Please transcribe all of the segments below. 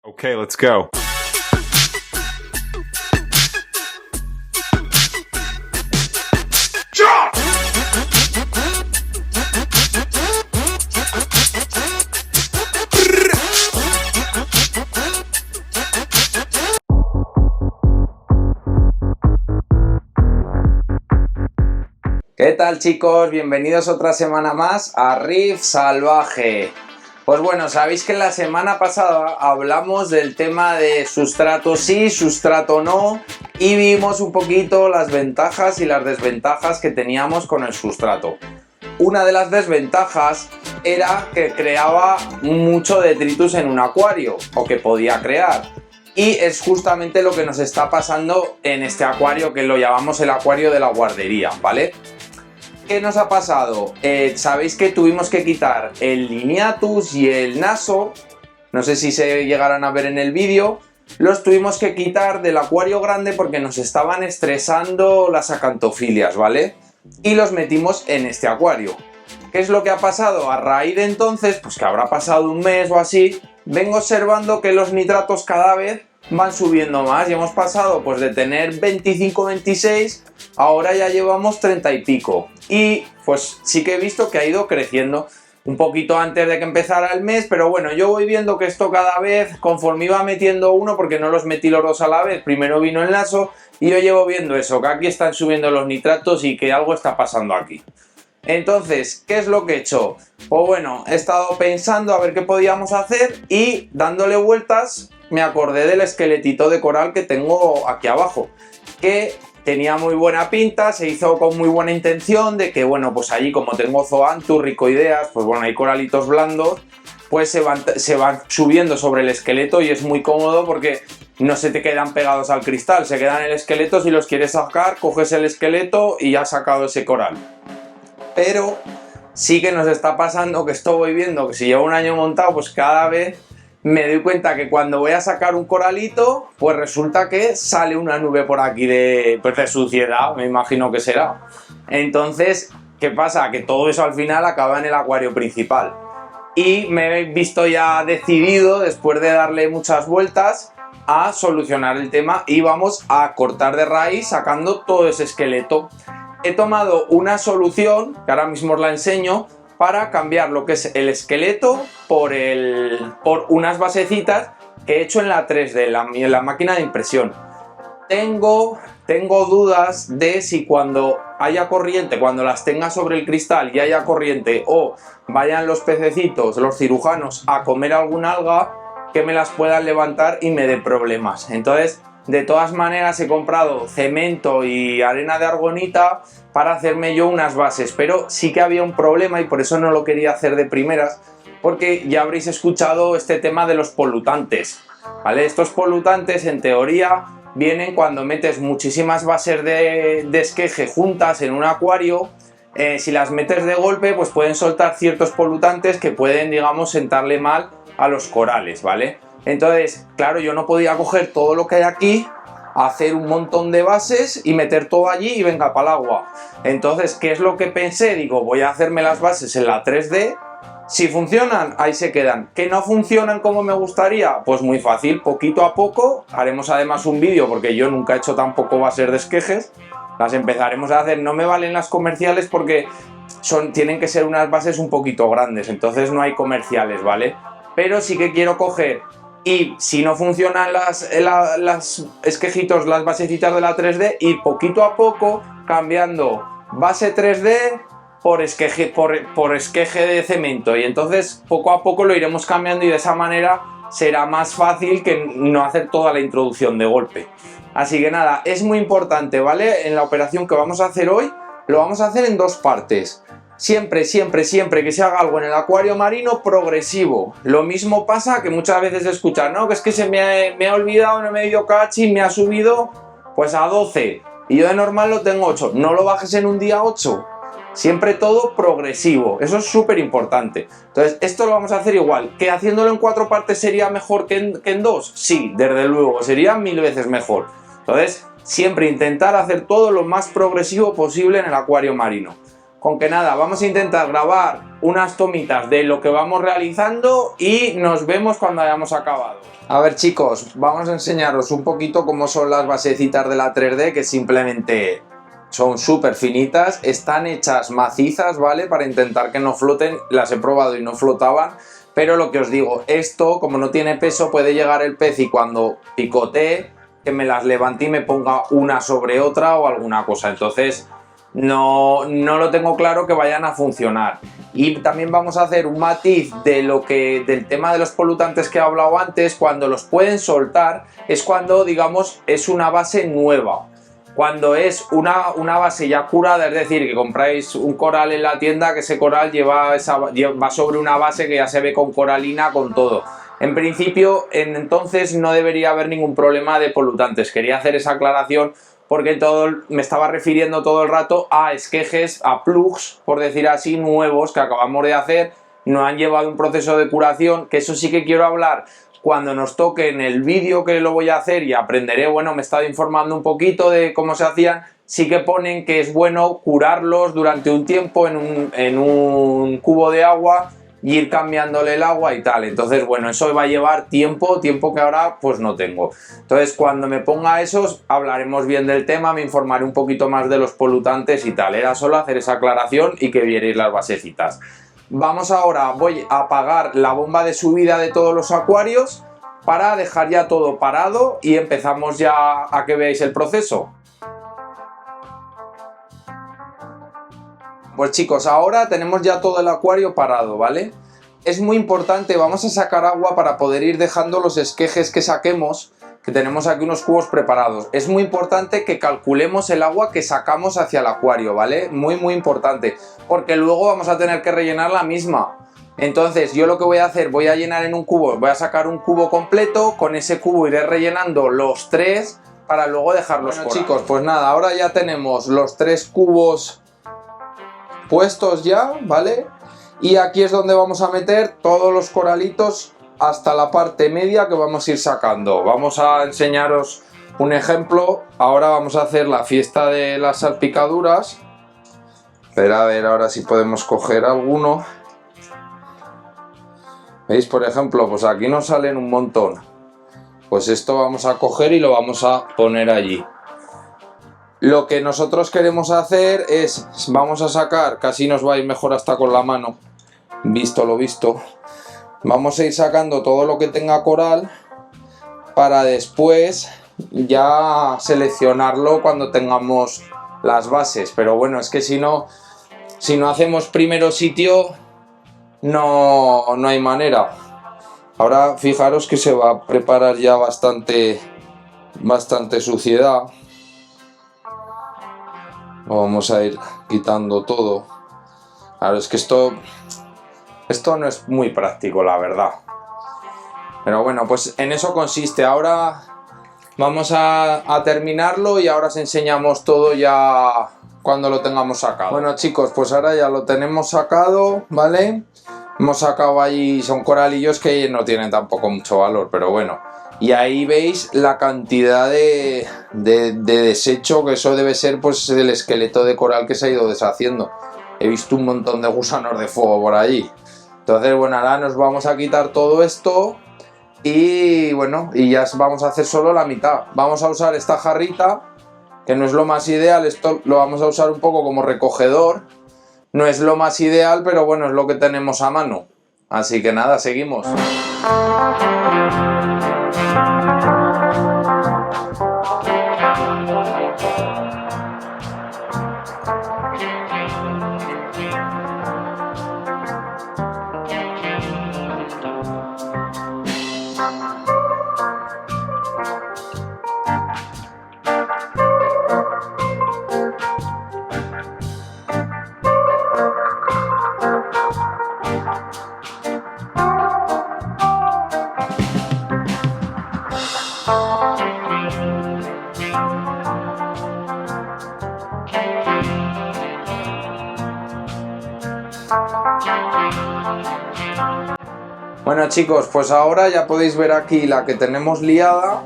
Okay, let's go. ¿Qué tal, chicos? Bienvenidos otra semana más a Riff Salvaje. Pues bueno, sabéis que la semana pasada hablamos del tema de sustrato sí, sustrato no, y vimos un poquito las ventajas y las desventajas que teníamos con el sustrato. Una de las desventajas era que creaba mucho detritus en un acuario, o que podía crear. Y es justamente lo que nos está pasando en este acuario, que lo llamamos el acuario de la guardería, ¿vale? ¿Qué nos ha pasado? Sabéis que tuvimos que quitar el Lineatus y el Naso, no sé si se llegarán a ver en el vídeo, los tuvimos que quitar del acuario grande porque nos estaban estresando las acantofilias, ¿vale? Y los metimos en este acuario. ¿Qué es lo que ha pasado? A raíz de entonces, pues que habrá pasado un mes o así, vengo observando que los nitratos cada vez van subiendo más y hemos pasado pues de tener 25-26, ahora ya llevamos 30 y pico. Y pues sí que he visto que ha ido creciendo un poquito antes de que empezara el mes, pero bueno, yo voy viendo que esto cada vez, conforme iba metiendo uno, porque no los metí los dos a la vez, primero vino el Naso, y yo llevo viendo eso, que aquí están subiendo los nitratos y que algo está pasando aquí. Entonces, ¿qué es lo que he hecho? Pues bueno, he estado pensando a ver qué podíamos hacer y dándole vueltas me acordé del esqueletito de coral que tengo aquí abajo, que tenía muy buena pinta, se hizo con muy buena intención de que, bueno, pues allí como tengo Zoanthus, ricoideas, pues bueno, hay coralitos blandos, pues se van subiendo sobre el esqueleto y es muy cómodo porque no se te quedan pegados al cristal, se quedan en el esqueleto, si los quieres sacar, coges el esqueleto y ya has sacado ese coral. Pero sí que nos está pasando que esto voy viendo que si llevo un año montado, pues cada vez me doy cuenta que cuando voy a sacar un coralito, pues resulta que sale una nube por aquí de suciedad, me imagino que será. Entonces, ¿qué pasa? Que todo eso al final acaba en el acuario principal. Y me he visto ya decidido, después de darle muchas vueltas, a solucionar el tema y vamos a cortar de raíz sacando todo ese esqueleto. He tomado una solución, que ahora mismo os la enseño, para cambiar lo que es el esqueleto por unas basecitas que he hecho en la 3D, en la máquina de impresión. Tengo dudas de si cuando haya corriente, cuando las tenga sobre el cristal y haya corriente, o vayan los pececitos, los cirujanos, a comer alguna alga, que me las puedan levantar y me dé problemas. Entonces, de todas maneras he comprado cemento y arena de argonita para hacerme yo unas bases, pero sí que había un problema y por eso no lo quería hacer de primeras, porque ya habréis escuchado este tema de los polutantes, ¿vale? Estos polutantes en teoría vienen cuando metes muchísimas bases de esqueje juntas en un acuario. Si las metes de golpe, pues pueden soltar ciertos polutantes que pueden, digamos, sentarle mal a los corales, ¿vale? Entonces, claro, yo no podía coger todo lo que hay aquí, hacer un montón de bases y meter todo allí y venga para el agua. Entonces, ¿qué es lo que pensé? Digo, voy a hacerme las bases en la 3D. Si funcionan, ahí se quedan. ¿Que no funcionan como me gustaría? Pues muy fácil, poquito a poco. Haremos además un vídeo porque yo nunca he hecho tampoco bases de esquejes. Las empezaremos a hacer. No me valen las comerciales porque tienen que ser unas bases un poquito grandes. Entonces no hay comerciales, ¿vale? Pero sí que quiero coger. Y si no funcionan las esquejitos, las basecitas de la 3D, ir poquito a poco cambiando base 3D por esqueje de cemento, y entonces poco a poco lo iremos cambiando y de esa manera será más fácil que no hacer toda la introducción de golpe. Así que nada, es muy importante, ¿vale? En la operación que vamos a hacer hoy, lo vamos a hacer en dos partes. Siempre que se haga algo en el acuario marino, progresivo. Lo mismo pasa que muchas veces escuchan, no, que es que se me ha olvidado, no me dio cachi, me ha subido pues a 12 y yo de normal lo tengo 8. No lo bajes en un día 8. Siempre todo progresivo, eso es súper importante. Entonces esto lo vamos a hacer igual. ¿Que haciéndolo en 4 partes sería mejor que en 2? Sí, desde luego, sería 1000 veces mejor. Entonces siempre intentar hacer todo lo más progresivo posible en el acuario marino. Con que nada, vamos a intentar grabar unas tomitas de lo que vamos realizando y nos vemos cuando hayamos acabado. A ver chicos, vamos a enseñaros un poquito cómo son las basecitas de la 3D, que simplemente son súper finitas, están hechas macizas, ¿vale? Para intentar que no floten, las he probado y no flotaban, pero lo que os digo, esto como no tiene peso puede llegar el pez y cuando picotee, que me las levante y me ponga una sobre otra o alguna cosa, entonces no lo tengo claro que vayan a funcionar. Y también vamos a hacer un matiz de del tema de los polutantes que he hablado antes. Cuando los pueden soltar es cuando, digamos, es una base nueva. Cuando es una base ya curada, es decir, que compráis un coral en la tienda, que ese coral va sobre una base que ya se ve con coralina, con todo. En principio, entonces no debería haber ningún problema de polutantes. Quería hacer esa aclaración porque me estaba refiriendo todo el rato a esquejes, a plugs, por decir así, nuevos que acabamos de hacer, no han llevado un proceso de curación, que eso sí que quiero hablar cuando nos toque en el vídeo que lo voy a hacer y aprenderé. Bueno, me he estado informando un poquito de cómo se hacían, sí que ponen que es bueno curarlos durante un tiempo en un cubo de agua y ir cambiándole el agua y tal. Entonces, bueno, eso va a llevar tiempo que ahora pues no tengo. Entonces, cuando me ponga esos, hablaremos bien del tema, me informaré un poquito más de los polutantes y tal. Era solo hacer esa aclaración y que vierais las basecitas. Vamos ahora, voy a apagar la bomba de subida de todos los acuarios para dejar ya todo parado y empezamos ya a que veáis el proceso. Pues chicos, ahora tenemos ya todo el acuario parado, ¿vale? Es muy importante, vamos a sacar agua para poder ir dejando los esquejes que saquemos, que tenemos aquí unos cubos preparados. Es muy importante que calculemos el agua que sacamos hacia el acuario, ¿vale? Muy importante, porque luego vamos a tener que rellenar la misma. Entonces yo lo que voy a hacer, voy a llenar en un cubo, voy a sacar un cubo completo, con ese cubo iré rellenando los 3 para luego dejarlos corales. Chicos, pues nada, ahora ya tenemos los 3 cubos puestos ya, ¿vale? Y aquí es donde vamos a meter todos los coralitos hasta la parte media que vamos a ir sacando. Vamos a enseñaros un ejemplo. Ahora vamos a hacer la fiesta de las salpicaduras. Espera, a ver ahora si podemos coger alguno. ¿Veis? Por ejemplo, pues aquí nos salen un montón. Pues esto vamos a coger y lo vamos a poner allí. Lo que nosotros queremos hacer es, vamos a sacar, casi nos va a ir mejor hasta con la mano, visto lo visto. Vamos a ir sacando todo lo que tenga coral para después ya seleccionarlo cuando tengamos las bases. Pero bueno, es que si no hacemos primero sitio, no hay manera. Ahora fijaros que se va a preparar ya bastante suciedad. Vamos a ir quitando todo. Claro, es que esto no es muy práctico, la verdad. Pero bueno, pues en eso consiste. Ahora vamos a terminarlo y ahora os enseñamos todo ya cuando lo tengamos sacado. Bueno chicos, pues ahora ya lo tenemos sacado, ¿vale? Hemos sacado ahí, son coralillos que no tienen tampoco mucho valor, pero bueno. Y ahí veis la cantidad de desecho, que eso debe ser pues el esqueleto de coral que se ha ido deshaciendo. He visto un montón de gusanos de fuego por allí. Entonces bueno, ahora nos vamos a quitar todo esto y bueno, y ya vamos a hacer solo la mitad. Vamos a usar esta jarrita, que no es lo más ideal, esto lo vamos a usar un poco como recogedor. No es lo más ideal, pero bueno, es lo que tenemos a mano. Así que nada, seguimos. Bueno chicos, pues ahora ya podéis ver aquí la que tenemos liada.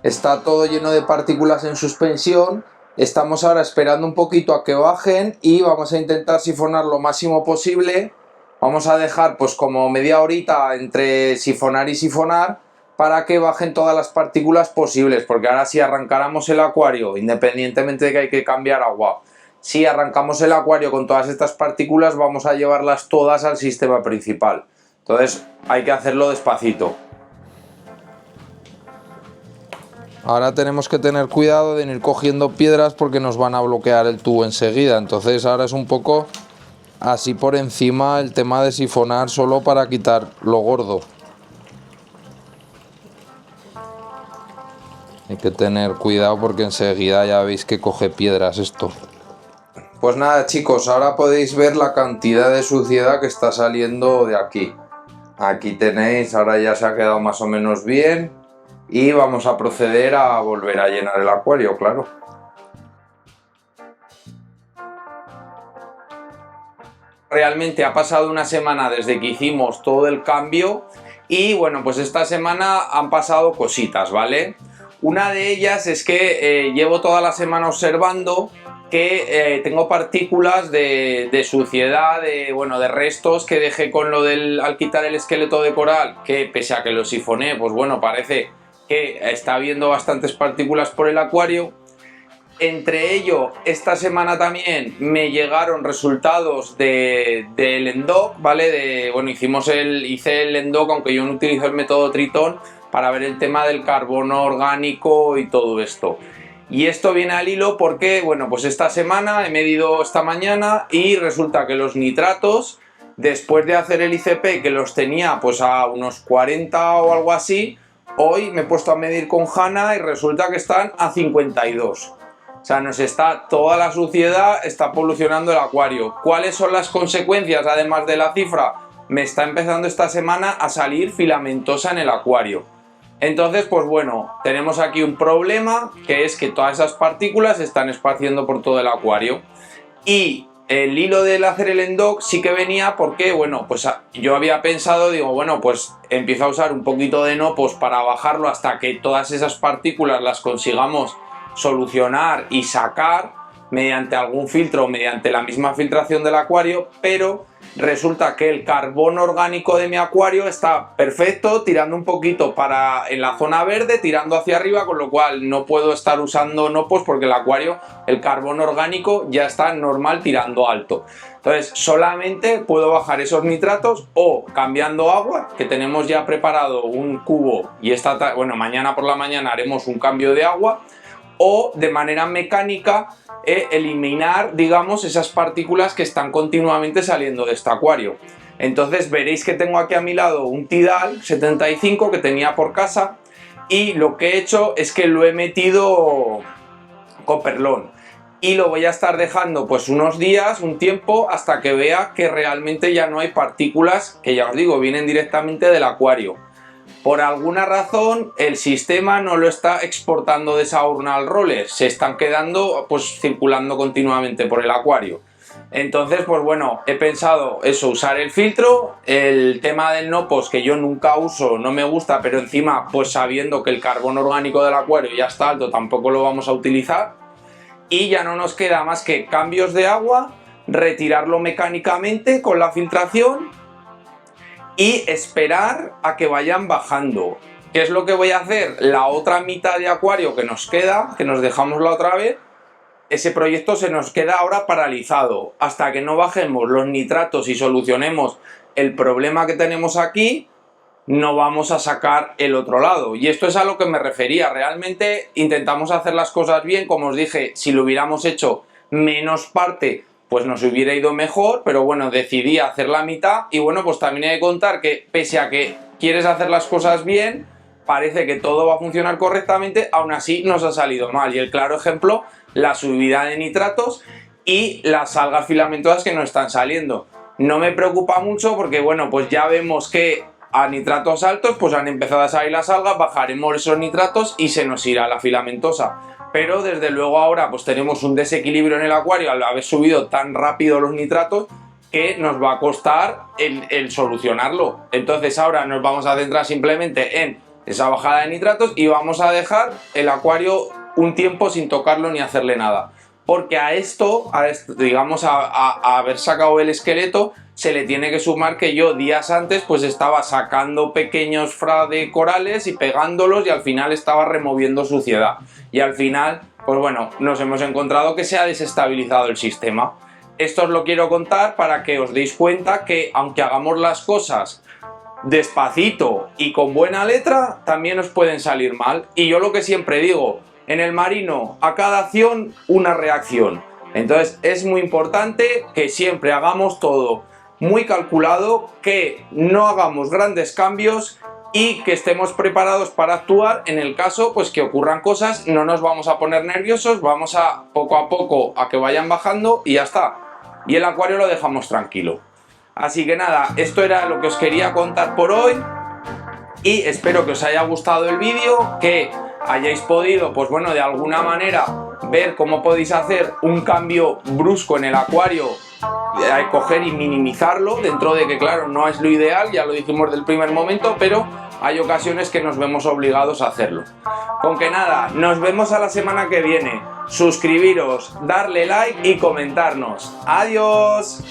Está todo lleno de partículas en suspensión. Estamos ahora esperando un poquito a que bajen y vamos a intentar sifonar lo máximo posible Vamos a dejar pues como media horita entre sifonar y sifonar para que bajen todas las partículas posibles, porque ahora si arrancáramos el acuario, independientemente de que hay que cambiar agua, si arrancamos el acuario con todas estas partículas vamos a llevarlas todas al sistema principal. Entonces hay que hacerlo despacito. Ahora tenemos que tener cuidado de no ir cogiendo piedras porque nos van a bloquear el tubo enseguida. Entonces ahora es un poco así por encima el tema de sifonar solo para quitar lo gordo. Hay que tener cuidado porque enseguida ya veis que coge piedras esto. Pues nada chicos, ahora podéis ver la cantidad de suciedad que está saliendo de aquí. Aquí tenéis, ahora ya se ha quedado más o menos bien. Y vamos a proceder a volver a llenar el acuario, claro. Realmente ha pasado una semana desde que hicimos todo el cambio y bueno, pues esta semana han pasado cositas, ¿vale? Una de ellas es que llevo toda la semana observando que tengo partículas de suciedad, de restos que dejé con lo al quitar el esqueleto de coral, que pese a que lo sifoné, pues bueno, parece que está habiendo bastantes partículas por el acuario. Entre ello, esta semana también me llegaron resultados del ENDOC, ¿vale? Hice el ENDOC, aunque yo no utilizo el método Tritón, para ver el tema del carbono orgánico y todo esto. Y esto viene al hilo porque, bueno, pues esta semana he medido esta mañana y resulta que los nitratos, después de hacer el ICP, que los tenía pues a unos 40 o algo así, hoy me he puesto a medir con Hanna y resulta que están a 52. O sea, toda la suciedad está polucionando el acuario. ¿Cuáles son las consecuencias además de la cifra? Me está empezando esta semana a salir filamentosa en el acuario. Entonces, pues bueno, tenemos aquí un problema, que es que todas esas partículas se están esparciendo por todo el acuario. Y el hilo del hacer el ENDOC sí que venía porque, bueno, pues yo había pensado, digo, bueno, pues empiezo a usar un poquito de Nopos para bajarlo hasta que todas esas partículas las consigamos solucionar y sacar mediante algún filtro o mediante la misma filtración del acuario, pero resulta que el carbono orgánico de mi acuario está perfecto, tirando un poquito en la zona verde, tirando hacia arriba, con lo cual no puedo estar usando Nopos porque el acuario, el carbono orgánico ya está normal tirando alto. Entonces solamente puedo bajar esos nitratos o cambiando agua, que tenemos ya preparado un cubo y mañana por la mañana haremos un cambio de agua, o de manera mecánica eliminar, digamos, esas partículas que están continuamente saliendo de este acuario. Entonces veréis que tengo aquí a mi lado un Tidal 75 que tenía por casa y lo que he hecho es que lo he metido con perlón y lo voy a estar dejando pues unos días, un tiempo, hasta que vea que realmente ya no hay partículas que, ya os digo, vienen directamente del acuario. Por alguna razón el sistema no lo está exportando de esa urna al roller, se están quedando pues circulando continuamente por el acuario. Entonces pues bueno, he pensado eso, usar el filtro, el tema del Nopos que yo nunca uso, no me gusta, pero encima pues sabiendo que el carbono orgánico del acuario ya está alto tampoco lo vamos a utilizar y ya no nos queda más que cambios de agua, retirarlo mecánicamente con la filtración y esperar a que vayan bajando. ¿Qué es lo que voy a hacer? La otra mitad de acuario que nos queda, que nos dejamos la otra vez, ese proyecto se nos queda ahora paralizado. Hasta que no bajemos los nitratos y solucionemos el problema que tenemos aquí, no vamos a sacar el otro lado. Y esto es a lo que me refería. Realmente intentamos hacer las cosas bien. Como os dije, si lo hubiéramos hecho menos parte, pues nos hubiera ido mejor, pero bueno, decidí hacer la mitad y bueno, pues también hay que contar que pese a que quieres hacer las cosas bien, parece que todo va a funcionar correctamente, aún así nos ha salido mal. Y el claro ejemplo, la subida de nitratos y las algas filamentosas que no están saliendo. No me preocupa mucho porque bueno, pues ya vemos que a nitratos altos pues han empezado a salir las algas, bajaremos esos nitratos y se nos irá la filamentosa. Pero desde luego ahora pues tenemos un desequilibrio en el acuario al haber subido tan rápido los nitratos que nos va a costar el solucionarlo. Entonces ahora nos vamos a centrar simplemente en esa bajada de nitratos y vamos a dejar el acuario un tiempo sin tocarlo ni hacerle nada. porque a esto, digamos, a haber sacado el esqueleto, se le tiene que sumar que yo días antes pues estaba sacando pequeños de corales y pegándolos, y al final estaba removiendo suciedad, y al final pues bueno, nos hemos encontrado que se ha desestabilizado el sistema. Esto os lo quiero contar para que os deis cuenta que aunque hagamos las cosas despacito y con buena letra, también os pueden salir mal. Y yo lo que siempre digo, en el marino, a cada acción una reacción. Entonces es muy importante que siempre hagamos todo muy calculado, que no hagamos grandes cambios y que estemos preparados para actuar en el caso pues que ocurran cosas. No nos vamos a poner nerviosos, vamos a poco a que vayan bajando y ya está. Y el acuario lo dejamos tranquilo. Así que nada, esto era lo que os quería contar por hoy y espero que os haya gustado el vídeo, que hayáis podido, pues bueno, de alguna manera ver cómo podéis hacer un cambio brusco en el acuario, coger y minimizarlo, dentro de que claro, no es lo ideal, ya lo dijimos del primer momento, pero hay ocasiones que nos vemos obligados a hacerlo. Con que nada, nos vemos a la semana que viene. Suscribiros, darle like y comentarnos. ¡Adiós!